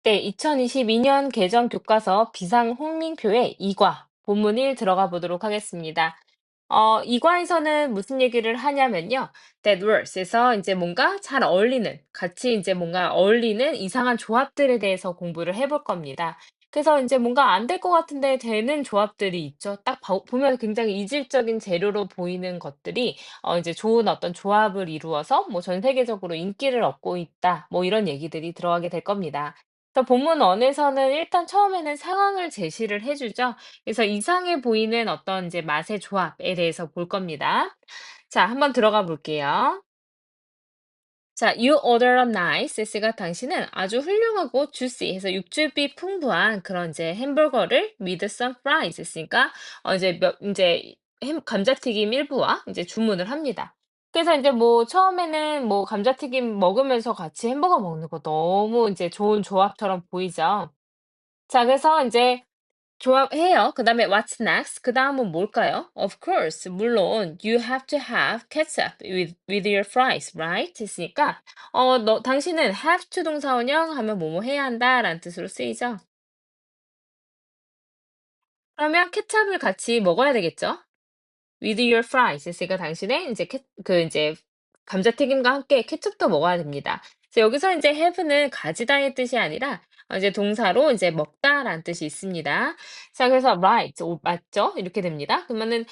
네, 2022년 개정 교과서 비상 홍림표에 2과 본문 1 들어가 보도록 하겠습니다. 2과에서는 무슨 얘기를 하냐면요. That words에서 이제 뭔가 잘 어울리는, 같이 이제 뭔가 어울리는 이상한 조합들에 대해서 공부를 해볼 겁니다. 그래서 이제 뭔가 안 될 것 같은데 되는 조합들이 있죠. 딱 보면 굉장히 이질적인 재료로 보이는 것들이 이제 좋은 어떤 조합을 이루어서 뭐 전 세계적으로 인기를 얻고 있다. 뭐 이런 얘기들이 들어가게 될 겁니다. 그래서 본문 1에서는 일단 처음에는 상황을 제시를 해주죠. 그래서 이상해 보이는 어떤 이제 맛의 조합에 대해서 볼 겁니다. 자, 한번 들어가 볼게요. 자, you order a nice. S가 당신은 아주 훌륭하고 juicy 해서 육즙이 풍부한 그런 이제 햄버거를 with some fries 했으니까 이제 감자튀김 일부와 이제 주문을 합니다. 그래서 이제 뭐 처음에는 뭐 감자튀김 먹으면서 같이 햄버거 먹는 거 너무 이제 좋은 조합처럼 보이죠. 자, 그래서 이제 조합해요. 그다음에 what's next? 그다음은 뭘까요? Of course, 물론 you have to have ketchup with your fries, right? 했으니까 너 당신은 have to 동사원형 하면 뭐뭐 해야 한다라는 뜻으로 쓰이죠. 그러면 케첩을 같이 먹어야 되겠죠? with your fries 했으니까 당신의 이제 이제 감자튀김과 함께 케첩도 먹어야 됩니다. 그래서 여기서 이제 have는 가지다의 뜻이 아니라 이제 동사로 이제 먹다라는 뜻이 있습니다. 자, 그래서 right, 맞죠? 이렇게 됩니다. 그러면은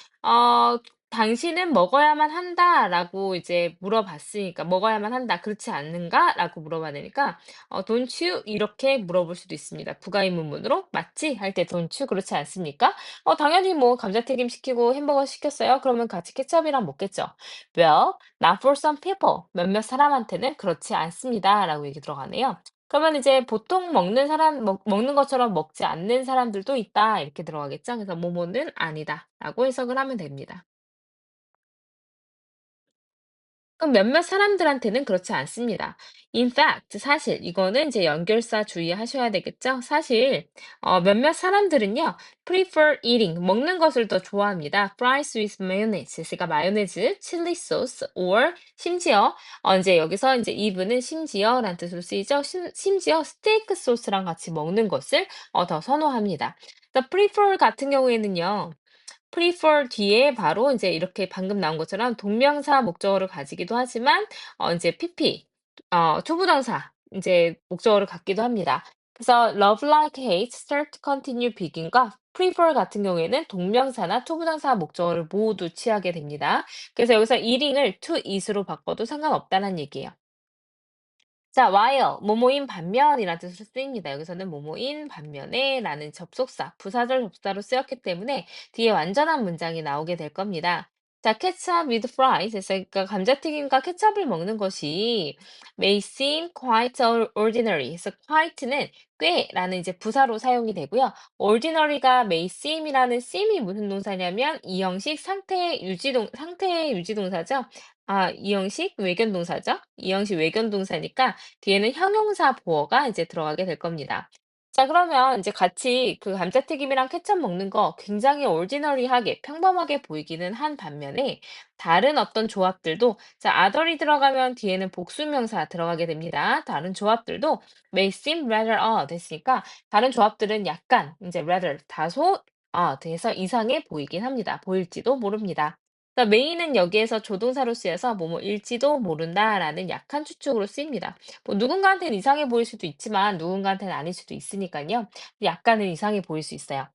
당신은 먹어야만 한다라고 이제 물어봤으니까 먹어야만 한다. 그렇지 않는가라고 물어봐야 되니까 don't you 이렇게 물어볼 수도 있습니다. 부가의문문으로 맞지? 할 때 don't you 그렇지 않습니까? 당연히 뭐 감자튀김 시키고 햄버거 시켰어요. 그러면 같이 케첩이랑 먹겠죠. Well, not for some people. 몇몇 사람한테는 그렇지 않습니다. 라고 얘기 들어가네요. 그러면 이제 보통 먹는 것처럼 먹지 않는 사람들도 있다. 이렇게 들어가겠죠. 그래서 뭐뭐는 아니다. 라고 해석을 하면 됩니다. 그럼 몇몇 사람들한테는 그렇지 않습니다. In fact, 사실 이거는 이제 연결사 주의하셔야 되겠죠? 사실 몇몇 사람들은요, prefer eating 먹는 것을 더 좋아합니다. Fries with mayonnaise, 그러니까 마요네즈, chili sauce, or 심지어 이제 여기서 이제 even은 심지어라는 뜻으로 쓰이죠. 심지어 스테이크 소스랑 같이 먹는 것을 더 선호합니다. 그래서 prefer 같은 경우에는요. prefer 뒤에 바로 이제 이렇게 방금 나온 것처럼 동명사 목적어를 가지기도 하지만 이제 PP 투부정사 이제 목적어를 갖기도 합니다. 그래서 love, like, hate, start, continue, begin과 prefer 같은 경우에는 동명사나 투부정사 목적어를 모두 취하게 됩니다. 그래서 여기서 eating을 to eat으로 바꿔도 상관없다는 얘기예요. 자, while 뭐뭐인 반면이라는 뜻으로 쓰입니다. 여기서는 뭐뭐인 반면에라는 접속사, 부사절 접사로 쓰였기 때문에 뒤에 완전한 문장이 나오게 될 겁니다. 자, ketchup with fries 해서 그러니까 감자튀김과 케첩을 먹는 것이 may seem quite ordinary. 그래서 quite는 꽤라는 이제 부사로 사용이 되고요. ordinary가 may seem이라는 seem이 무슨 동사냐면 이 형식 상태 유지 동사죠. 이 형식 외견 동사죠. 이 형식 외견 동사니까 뒤에는 형용사 보어가 이제 들어가게 될 겁니다. 자, 그러면 이제 같이 그 감자튀김이랑 케첩 먹는 거 굉장히 ordinary하게 평범하게 보이기는 한 반면에 다른 어떤 조합들도 자, other이 들어가면 뒤에는 복수명사 들어가게 됩니다. 다른 조합들도 may seem rather odd 했으니까 다른 조합들은 약간 이제 rather 다소 돼서 이상해 보이긴 합니다. 보일지도 모릅니다. 그러니까 메인은 여기에서 조동사로 쓰여서 뭐뭐일지도 모른다라는 약한 추측으로 쓰입니다. 뭐 누군가한테는 이상해 보일 수도 있지만 누군가한테는 아닐 수도 있으니까요. 약간은 이상해 보일 수 있어요.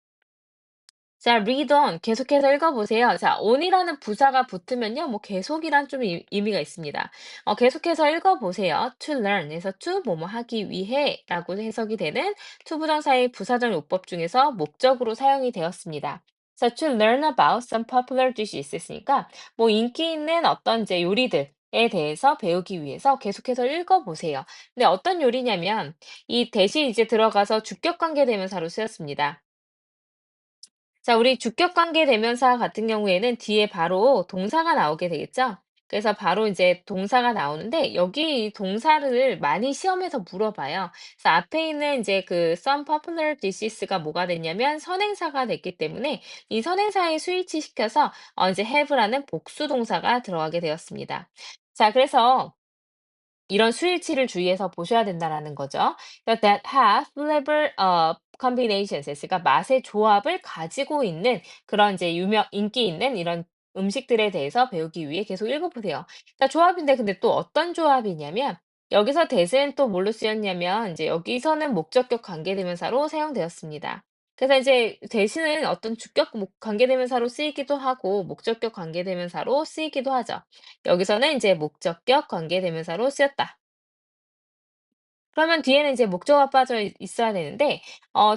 자, read on. 계속해서 읽어보세요. 자, on이라는 부사가 붙으면요, 뭐 계속이란 좀 의미가 있습니다. 계속해서 읽어보세요. to learn 에서 to 뭐뭐 하기 위해 라고 해석이 되는 to 부정사의 부사적 요법 중에서 목적으로 사용이 되었습니다. 자, to learn about some popular dishes 했으니까 뭐 인기 있는 어떤 이제 요리들에 대해서 배우기 위해서 계속해서 읽어보세요. 근데 어떤 요리냐면 이 대신 이제 들어가서 주격 관계 대명사로 쓰였습니다. 자, 우리 주격 관계 대명사 같은 경우에는 뒤에 바로 동사가 나오게 되겠죠? 그래서 바로 이제 동사가 나오는데 여기 동사를 많이 시험에서 물어봐요. 그래서 앞에 있는 이제 그 some popular dishes가 뭐가 됐냐면 선행사가 됐기 때문에 이 선행사에 스위치 시켜서 이제 have라는 복수 동사가 들어가게 되었습니다. 자, 그래서 이런 수일치를 주의해서 보셔야 된다라는 거죠. 그러니까 that have flavor combinations 그러니까 맛의 조합을 가지고 있는 그런 이제 유명 인기 있는 이런 음식들에 대해서 배우기 위해 계속 읽어보세요. 자, 조합인데 근데 또 어떤 조합이냐면 여기서 that은 또 뭘로 쓰였냐면 이제 여기서는 목적격 관계대명사로 사용되었습니다. 그래서 이제 that은 어떤 주격 관계대명사로 쓰이기도 하고 목적격 관계대명사로 쓰이기도 하죠. 여기서는 이제 목적격 관계대명사로 쓰였다. 그러면 뒤에는 이제 목적어가 빠져 있어야 되는데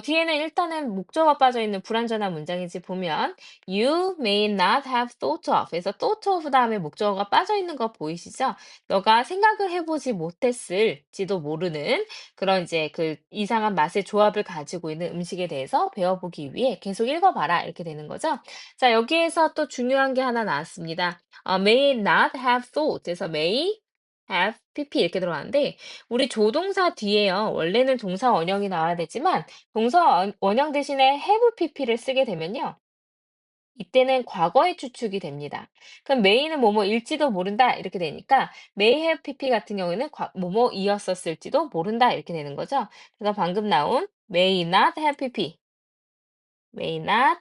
뒤에는 일단은 목적어가 빠져 있는 불완전한 문장인지 보면 You may not have thought of 그래서 thought of 다음에 목적어가 빠져 있는 거 보이시죠? 너가 생각을 해보지 못했을지도 모르는 그런 이제 그 이상한 맛의 조합을 가지고 있는 음식에 대해서 배워보기 위해 계속 읽어봐라 이렇게 되는 거죠. 자, 여기에서 또 중요한 게 하나 나왔습니다. may not have thought 그래서 may have pp 이렇게 들어가는데 우리 조동사 뒤에요. 원래는 동사 원형이 나와야 되지만 동사 원형 대신에 have pp를 쓰게 되면요. 이때는 과거의 추측이 됩니다. 그럼 may는 뭐뭐일지도 모른다 이렇게 되니까 may have pp 같은 경우에는 뭐뭐이었었을지도 모른다 이렇게 되는 거죠. 그래서 방금 나온 may not have pp, may not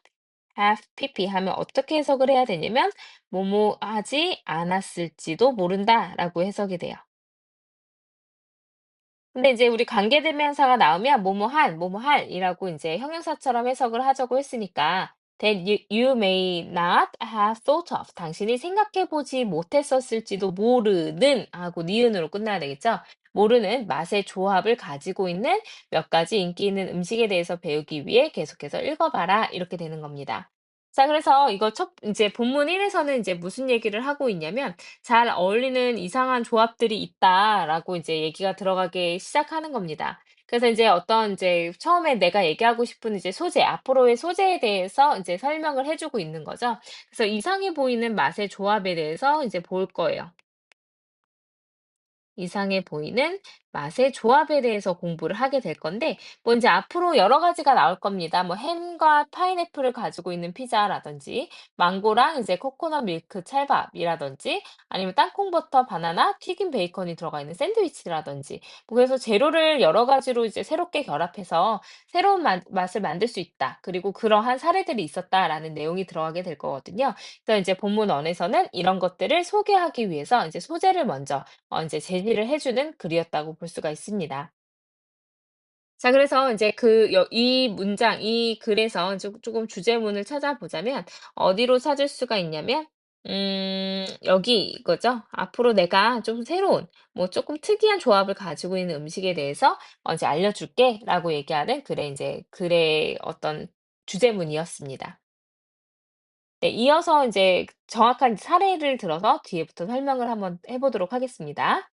have pp 하면 어떻게 해석을 해야 되냐면 뭐뭐 하지 않았을지도 모른다라고 해석이 돼요. 근데 이제 우리 관계대명사가 나오면 뭐뭐한, 뭐뭐할이라고 인제 형용사처럼 해석을 하자고 했으니까 that you may not have thought of 당신이 생각해 보지 못했었을지도 모르는 하고 니은으로 끝나야 되겠죠. 모르는 맛의 조합을 가지고 있는 몇 가지 인기 있는 음식에 대해서 배우기 위해 계속해서 읽어 봐라 이렇게 되는 겁니다. 자, 그래서 이거 첫 인제 본문 1 에서는 인제 무슨 얘기를 하고 있냐면 "잘 어울리는 이상한 조합들이 있다."라고 이제 얘기가 들어가기 시작하는 겁니다. 그래서 인제 어떤 인제 처음에 내가 얘기하고 싶은 이제 소재, 앞으로의 소재에 대해서 인제 설명을 해 주고 있는 거죠. 그래서 이상해 보이는 맛의 조합에 대해서 이제 볼 거예요. 이상해 보이는 맛의 조합에 대해서 공부를 하게 될 건데 뭐 인제 앞으로 여러 가지가 나올 겁니다. 뭐 햄과 파인애플을 가지고 있는 피자라든지 망고랑 이제 코코넛 밀크 찰밥이라든지 아니면 땅콩 버터 바나나 튀긴 베이컨이 들어가 있는 샌드위치라든지 뭐 그래서 재료를 여러 가지로 이제 새롭게 결합해서 새로운 맛을 만들 수 있다. 그리고 그러한 사례들이 있었다라는 내용이 들어가게 될 거거든요. 그래서 이제 본문 1 에서는 이런 것들을 소개하기 위해서 인제 소재를 먼저 인제 제시를 해 주는 글이었다고 볼 수가 있습니다. 자, 그래서 인제 이 문장 이 글에서 쪼금 주제문을 찾아보자면 어디로 찾을 수가 있냐면 여기 이거죠. "앞으로 내가 좀 새로운 뭐 쪼끔 특이한 조합을 가지고 있는 음식에 대해서 이제 알려줄게."라고 얘기하는 글의 어떤 주제문이었습니다. 네, 이어서 인제 정확한 사례를 들어서 뒤에부터 설명을 한번 해 보도록 하겠습니다.